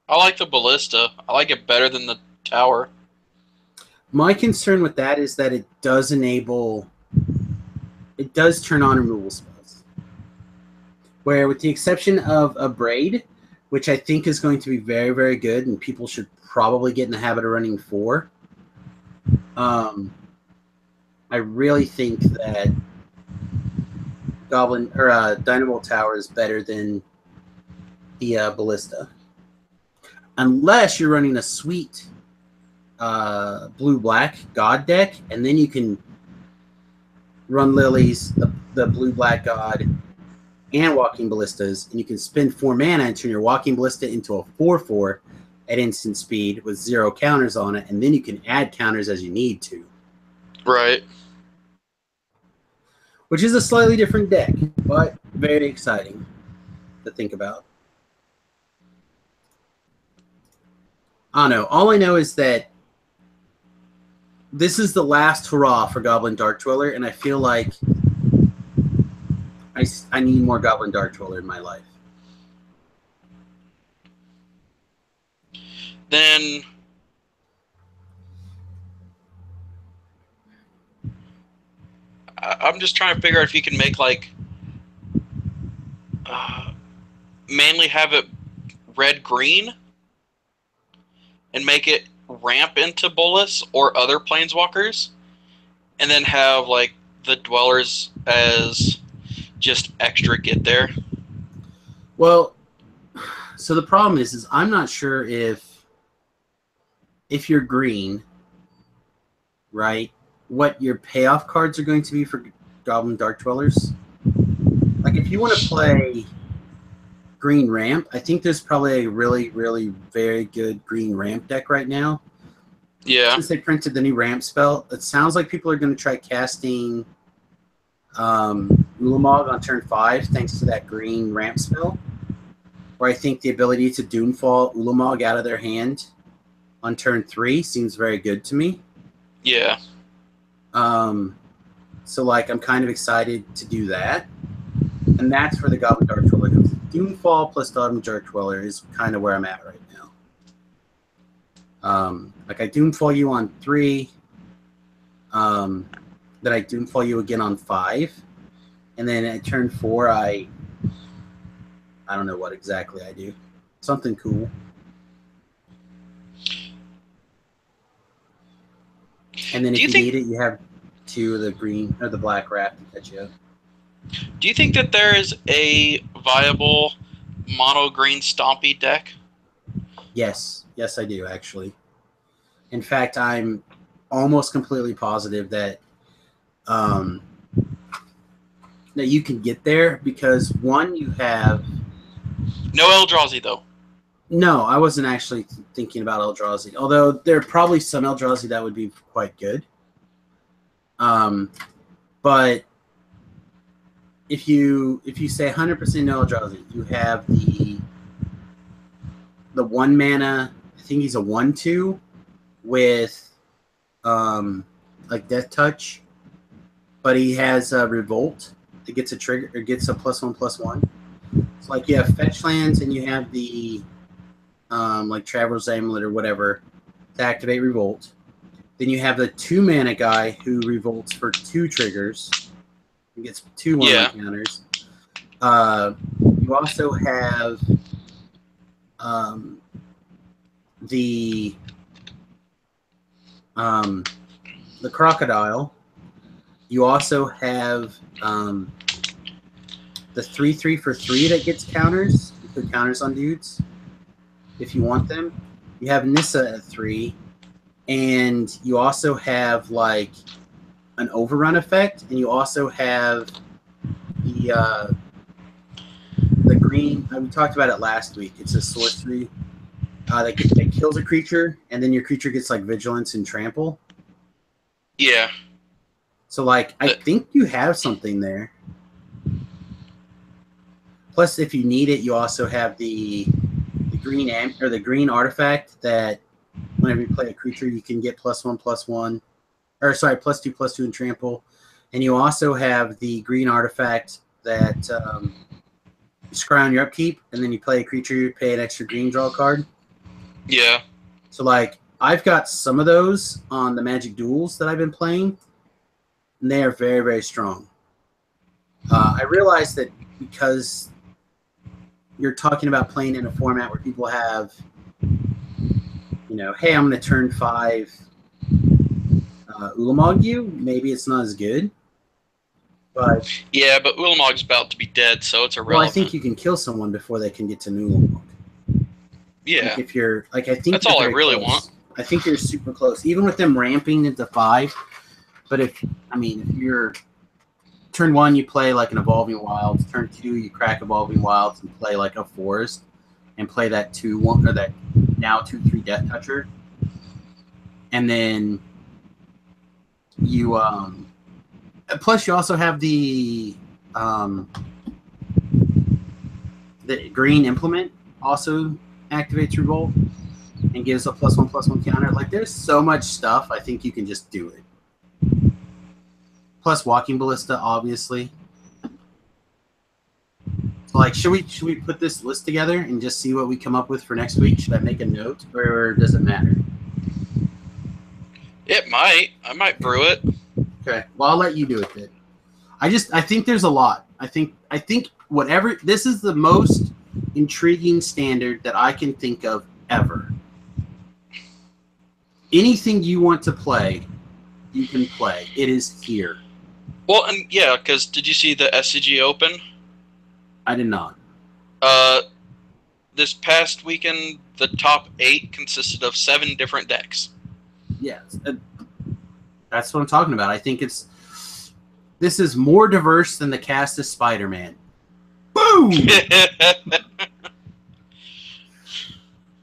B: I like the Ballista. I like it better than the Tower.
A: My concern with that is that it does enable... It does turn on removal spells. Where, with the exception of a Braid, which I think is going to be very, very good, and people should probably get in the habit of running 4. I I really think that Goblin or Dynamo Tower is better than the Ballista, unless you're running a sweet blue-black God deck, and then you can run Lilies, the blue-black God, and Walking Ballistas, and you can spend 4 mana and turn your Walking Ballista into a 4/4 at instant speed with 0 counters on it, and then you can add counters as you need to.
B: Right.
A: Which is a slightly different deck, but very exciting to think about. I don't know. All I know is that this is the last hurrah for Goblin Dark Dweller, and I feel like I need more Goblin Dark Dweller in my life.
B: Then I'm just trying to figure out if you can make like mainly have it red-green and make it ramp into Bolas or other planeswalkers, and then have like the dwellers as just extra get there.
A: Well, so the problem is I'm not sure if you're green, right, what your payoff cards are going to be for Goblin Dark Dwellers. Like, if you want to play green ramp, I think there's probably a really, really very good green ramp deck right now.
B: Yeah.
A: Since they printed the new ramp spell, it sounds like people are going to try casting Ulamog on turn 5 thanks to that green ramp spell. Where I think the ability to Doomfall Ulamog out of their hand on turn 3 seems very good to me.
B: Yeah.
A: So, like, I'm kind of excited to do that. And that's where the Goblin Dark Dweller comes. Doomfall plus Goblin Dark Dweller is kind of where I'm at right now. Like, I Doomfall you on 3. Then I Doomfall you again on 5. And then at turn 4, I don't know what exactly I do. Something cool. And then if you need it, you have 2 of the green or the black rat to catch you up.
B: Do you think that there is a viable mono green stompy deck?
A: Yes. Yes, I do, actually. In fact, I'm almost completely positive that that you can get there because, one, you have...
B: No Eldrazi, though.
A: No, I wasn't actually thinking about Eldrazi, although there are probably some Eldrazi that would be quite good. But if you say 100% no Eldrazi, you have the 1 mana, I think he's a 1/2 with like Death Touch, but he has Revolt that gets a trigger or gets a +1/+1. So like you have fetch lands and you have the like Traveler's Amulet or whatever to activate Revolt. Then you have the 2 mana guy who revolts for 2 triggers. He gets 2 1/1 counters. You also have the Crocodile. You also have the 3/3 for 3 that gets counters. You put counters on dudes if you want them. You have Nissa at 3. And you also have like an overrun effect, and you also have the green. We talked about it last week. It's a sorcery that kills a creature, and then your creature gets like vigilance and trample.
B: Yeah.
A: So like I think you have something there. Plus, if you need it, you also have the green or the green artifact that whenever you play a creature, you can get +1/+1, or sorry, +2/+2 in trample. And you also have the green artifact that you scry on your upkeep, and then you play a creature, you pay an extra green, draw a card.
B: Yeah.
A: So like I've got some of those on the Magic Duels that I've been playing, and they are very, very strong. I realize that because you're talking about playing in a format where people have, you know, hey, I'm going to turn 5 Ulamog, maybe it's not as good. But
B: Yeah, but Ulamog's about to be dead, so it's irrelevant.
A: well, I think you can kill someone before they can get to Ulamog.
B: Yeah.
A: Like if you're like, I think
B: that's all I
A: very
B: really
A: close.
B: want.
A: I think you're super close, even with them ramping into 5. But if you're turn 1, you play like an Evolving Wilds. Turn 2, you crack Evolving Wilds and play like a Forest, and play that 2/1 or that now 2/3 Death Toucher, and then you plus you also have the green implement also activates Revolt and gives a +1/+1 counter. Like there's so much stuff. I think you can just do it. Plus Walking Ballista, obviously. So like, should we put this list together and just see what we come up with for next week? Should I make a note, or does it matter?
B: It might. I might brew it.
A: Okay. Well, I'll let you do it then. I think there's a lot. I think whatever, this is the most intriguing standard that I can think of ever. Anything you want to play, you can play. It is here.
B: Well, and yeah, because did you see the SCG Open?
A: I did not.
B: This past weekend, the top 8 consisted of 7 different decks.
A: Yes, that's what I'm talking about. I think this is more diverse than the cast of Spider-Man. Boom!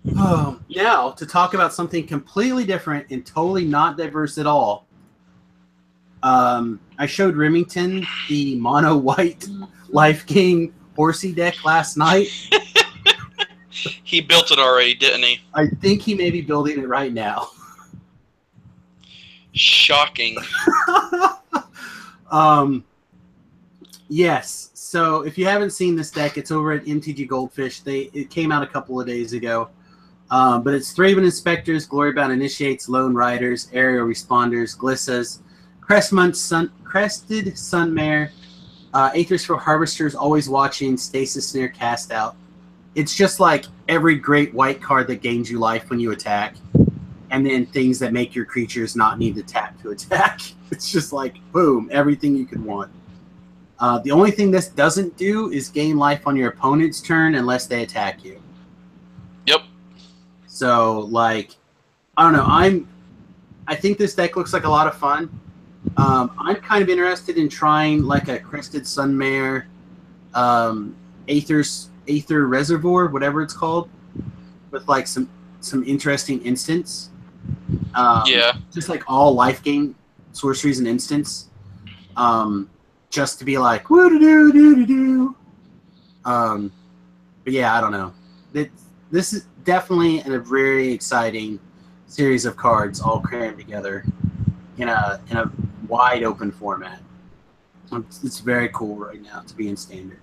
A: Now, to talk about something completely different and totally not diverse at all, I showed Remington the mono white Life King Horsey deck last night.
B: He built it already, didn't he?
A: I think he may be building it right now.
B: Shocking.
A: Yes. So if you haven't seen this deck, it's over at MTG Goldfish. It came out a couple of days ago. But it's Thraben Inspectors, Glorybound Initiates, Lone Riders, Aerial Responders, Glissas, Crested Sunmare, Aethers for Harvesters, Always Watching, Stasis Snare, Cast Out. It's just like every great white card that gains you life when you attack, and then things that make your creatures not need to tap to attack. It's just like, boom, everything you could want. The only thing this doesn't do is gain life on your opponent's turn unless they attack you.
B: Yep.
A: So, like, I don't know. I think this deck looks like a lot of fun. I'm kind of interested in trying like a Crested Sunmare, Aether Reservoir, whatever it's called, with like some interesting instants.
B: Yeah.
A: Just like all life gain sorceries and instants. Just to be like woo doo doo doo doo. But yeah, I don't know. This is definitely a very exciting series of cards all crammed together in a wide open format. It's very cool right now to be in standard.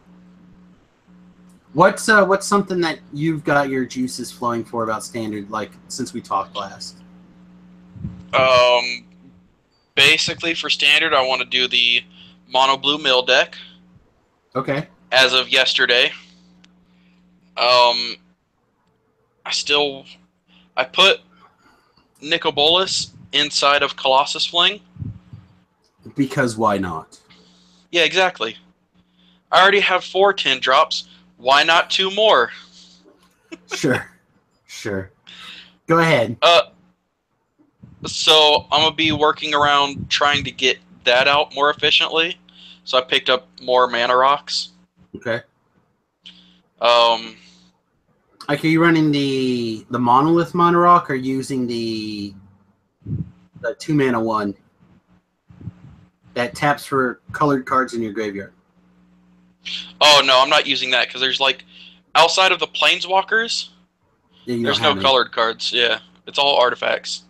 A: What's something that you've got your juices flowing for about standard, like since we talked last?
B: Basically for standard, I want to do the Monoblue mill deck.
A: Okay.
B: As of yesterday. I put Nicobolus inside of Colossus Fling.
A: Because why not?
B: Yeah, exactly. I already have 4 10-drops. Why not 2 more?
A: Sure. Go ahead.
B: So I'm going to be working around trying to get that out more efficiently. So I picked up more mana rocks.
A: Okay. Like, are you running the monolith mana rock or using the 2 mana one that taps for colored cards in your graveyard?
B: Oh no, I'm not using that because there's like outside of the planeswalkers, there's no colored cards. Yeah, it's all artifacts.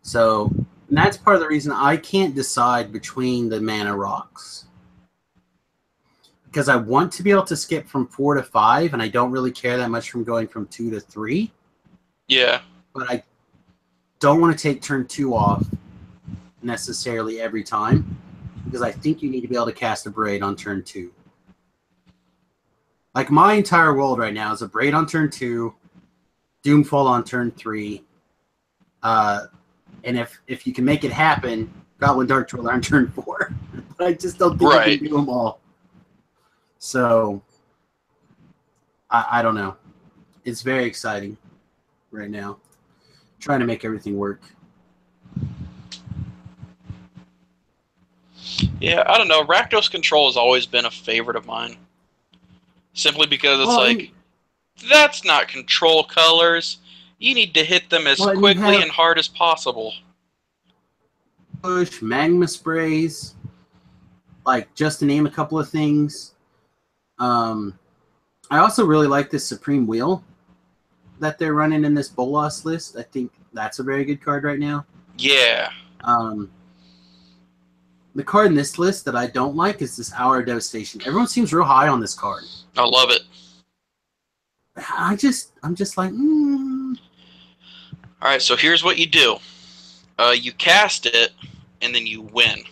A: So and that's part of the reason I can't decide between the mana rocks. Because I want to be able to skip from 4 to 5, and I don't really care that much from going from 2 to 3.
B: Yeah.
A: But I don't want to take turn 2 off necessarily every time, because I think you need to be able to cast a Braid on turn 2. Like, my entire world right now is a Braid on turn 2, Doomfall on turn 3, And if you can make it happen, Goblin Dark Troll on turn 4. But I just don't think you can do them all. So, I don't know. It's very exciting right now. Trying to make everything work.
B: Yeah, I don't know. Rakdos Control has always been a favorite of mine. Simply because it's that's not control colors. You need to hit them as quickly and hard as possible.
A: Push, magma sprays, just to name a couple of things. I also really like this Supreme Wheel that they're running in this Bolas list. I think that's a very good card right now.
B: Yeah.
A: The card in this list that I don't like is this Hour of Devastation. Everyone seems real high on this card.
B: I love it.
A: I'm just like, All
B: right, so here's what you do. You cast it, and then you win.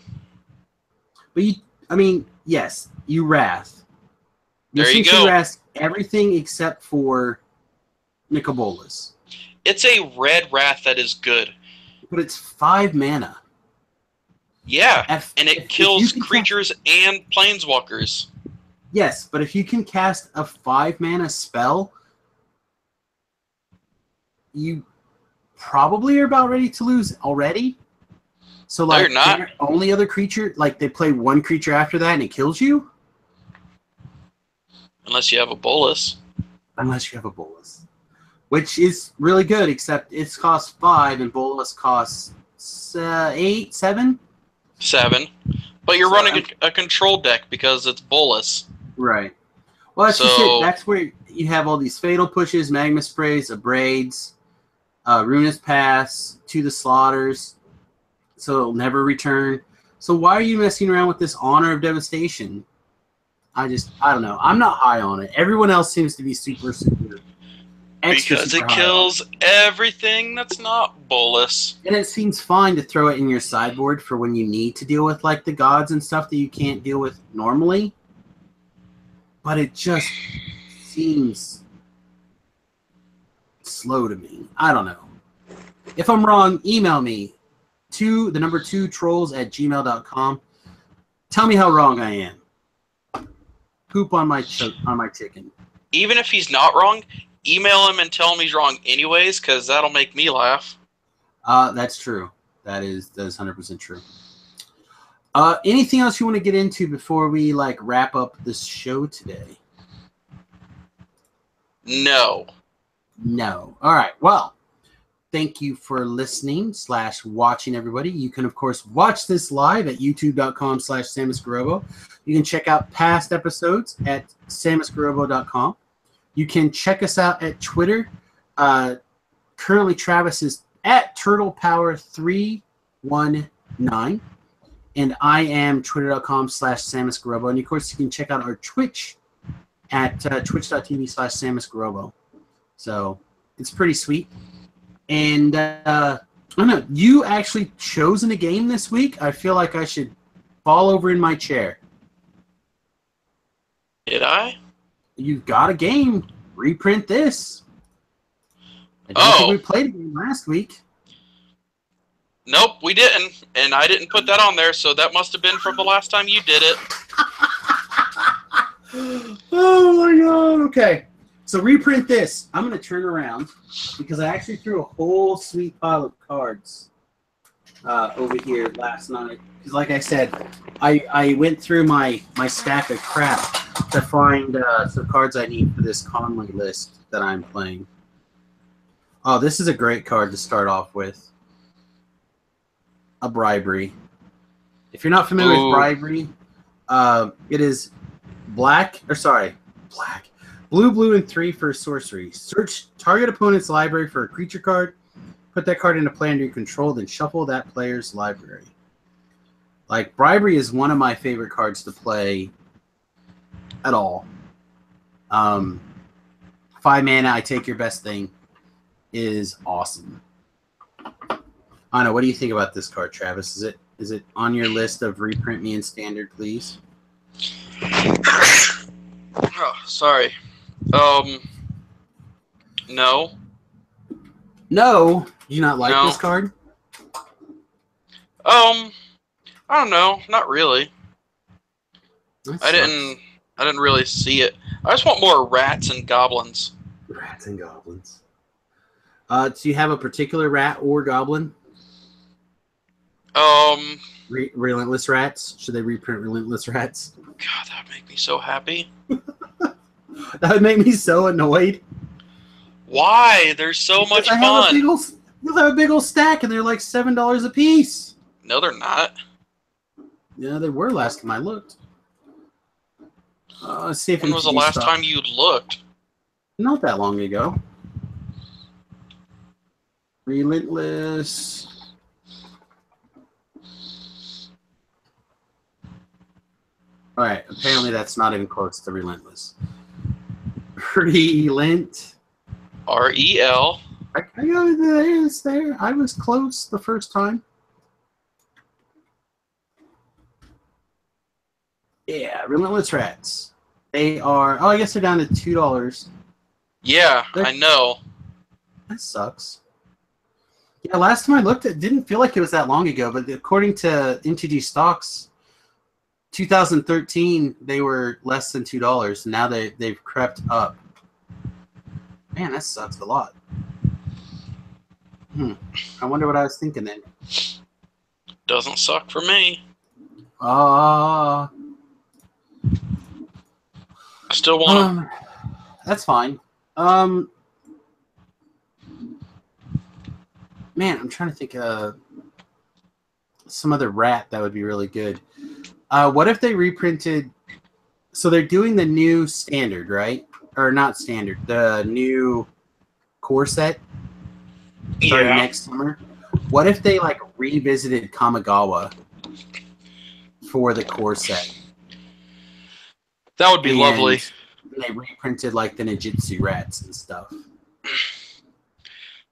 A: But yes, you Wrath.
B: There you go.
A: You Wrath everything except for Nicol Bolas.
B: It's a red Wrath that is good.
A: But it's 5 mana.
B: Yeah, and it kills creatures and planeswalkers.
A: Yes, but if you can cast a 5 mana spell, you probably are about ready to lose already. So
B: no, you're not.
A: Their only other creature, they play one creature after that and it kills you?
B: Unless you have a Bolas.
A: Unless you have a Bolas. Which is really good, except it costs 5 and Bolas costs 8, 7?
B: 7. But you're running a control deck because it's Bolas.
A: Right. Well, that's just it. That's where you have all these Fatal Pushes, Magma Sprays, Abrades, Ruinous Pass, To the Slaughters, so it'll never return. So why are you messing around with this Honor of Devastation? I don't know. I'm not high on it. Everyone else seems to be super
B: because it kills everything that's not Bolas.
A: And it seems fine to throw it in your sideboard for when you need to deal with the gods and stuff that you can't deal with normally. But it just seems slow to me. I don't know. If I'm wrong, email me to the number 2 trolls@gmail.com. Tell me how wrong I am. Poop on my chicken.
B: Even if he's not wrong, email him and tell him he's wrong anyways, because that'll make me laugh.
A: That's true. That is 100% true. Anything else you want to get into before we wrap up this show today?
B: No.
A: All right. Well, thank you for listening / watching, everybody. You can, of course, watch this live at youtube.com/SamusGarobo. You can check out past episodes at samusgarobo.com. You can check us out at Twitter. Currently, Travis is at TurtlePower319. And I am twitter.com/SamusGarobo. And, of course, you can check out our Twitch at twitch.tv/SamusGarobo. So it's pretty sweet. And I don't know, you actually chosen a game this week. I feel like I should fall over in my chair.
B: Did I?
A: You've got a game. Reprint this. I don't think we played a game last week.
B: Nope, we didn't. And I didn't put that on there, so that must have been from the last time you did it.
A: Oh my god. Okay. So reprint this. I'm going to turn around because I actually threw a whole sweet pile of cards over here last night. Because like I said, I went through my stack of crap to find some cards I need for this Conley list that I'm playing. Oh, this is a great card to start off with. A Bribery. If you're not familiar with Bribery, it is black. Blue, and 3 for sorcery. Search target opponent's library for a creature card. Put that card into play under your control, then shuffle that player's library. Bribery is one of my favorite cards to play at all. 5 mana, I take your best thing is awesome. I don't know. What do you think about this card, Travis? Is it on your list of reprint me in standard, please?
B: Oh, sorry. No.
A: No? Do you not like this card?
B: I don't know. Not really.
A: That
B: I
A: sucks.
B: didn't really see it. I just want more rats and goblins.
A: Rats and goblins. Do you have a particular rat or goblin?
B: Um,
A: Relentless rats? Should they reprint relentless rats?
B: God, that would make me so happy.
A: That would make me so annoyed.
B: Why? They're so much
A: I have
B: fun.
A: you'll have a big old stack, and they're like $7 a piece.
B: No, they're not.
A: Yeah, they were last time I looked. Let's see if
B: When was the last time you looked?
A: Not that long ago. Relentless. All right. Apparently, that's not even close to relentless. Relent.
B: REL.
A: I got it there. It's there. I was close the first time. Yeah, relentless rats. They are. Oh, I guess they're down to $2.
B: Yeah, I know.
A: That sucks. Yeah, last time I looked, it didn't feel like it was that long ago, but according to MTG Stocks, 2013 they were less than $2. Now they've crept up. Man, that sucks a lot. I wonder what I was thinking then.
B: Doesn't suck for me.
A: I
B: still want them.
A: That's fine. Man, I'm trying to think of some other rat that would be really good. What if they reprinted? So they're doing the new standard, right? Or not standard, the new core set starting next summer. What if they like revisited Kamigawa for the core set?
B: That would be lovely.
A: And they reprinted like the Ninjutsu rats and stuff.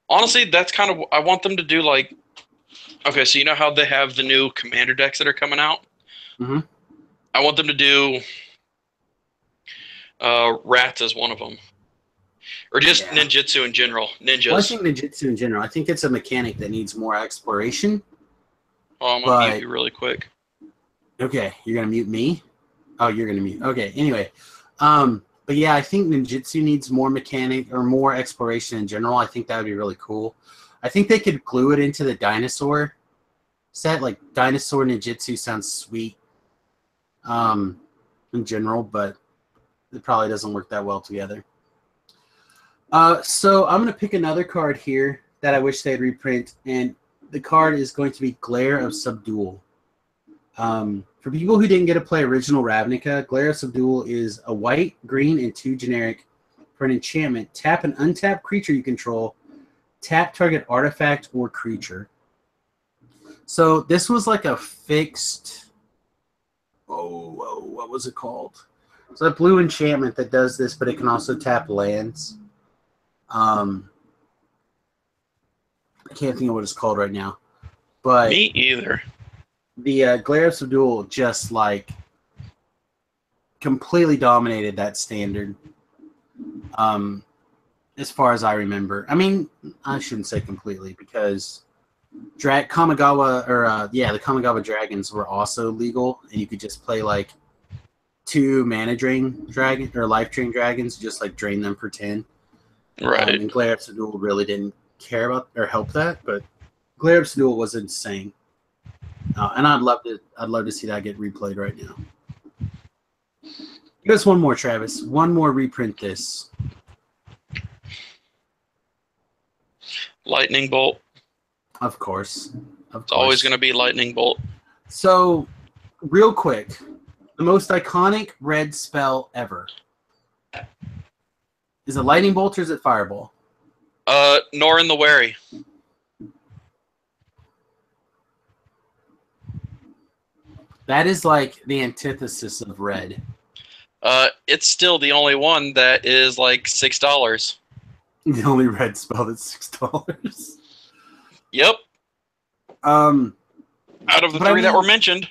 B: Honestly, that's kind of I want them to do like. Okay, so you know how they have the new commander decks that are coming out?
A: Mm-hmm.
B: I want them to do rats as one of them. Or just ninjutsu in general. Ninjas.
A: Well, I think ninjutsu in general. I think it's a mechanic that needs more exploration.
B: Oh, I'm going to mute you really quick.
A: Okay, you're going to mute me? Oh, you're going to mute. Okay, anyway. But yeah, I think ninjutsu needs more mechanic or more exploration in general. I think that would be really cool. I think they could glue it into the dinosaur set. Like, dinosaur ninjutsu sounds sweet in general, but it probably doesn't work that well together. So I'm going to pick another card here that I wish they'd reprint, and the card is going to be Glare of Subdual. For people who didn't get to play original Ravnica, Glare of Subdual is a white, green, and 2 generic for an enchantment. Tap an untapped creature you control. Tap target artifact or creature. So this was like a fixed... what was it called? It's a blue enchantment that does this, but it can also tap lands. I can't think of what it's called right now. But
B: me either.
A: The Glare of Subdual just like completely dominated that standard. As far as I remember. I mean, I shouldn't say completely because Kamigawa the Kamigawa dragons were also legal, and you could just play like 2 mana drain dragon or life drain dragons, just like drain them for 10.
B: Right.
A: And Glare of Subdual really didn't care about or help that, but Glare of Subdual was insane. And I'd love to see that get replayed right now. Give us one more, Travis. One more reprint this.
B: Lightning Bolt.
A: Of course.
B: It's always going to be Lightning Bolt.
A: So, real quick, the most iconic red spell ever. Is it Lightning Bolt or is it Fireball?
B: Norin the Wary.
A: That is like the antithesis of red.
B: It's still the only one that is like $6.
A: The only red spell that's $6.
B: Yep. Out of the 3 that were mentioned.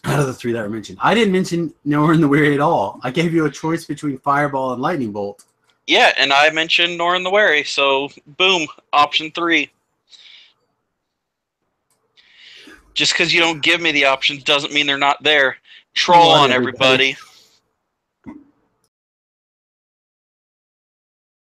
A: Out of the 3 that were mentioned. I didn't mention Norin the Weary at all. I gave you a choice between Fireball and Lightning Bolt.
B: Yeah, and I mentioned Norin the Wary, so boom, option 3. Just because you don't give me the options doesn't mean they're not there. Troll on everybody.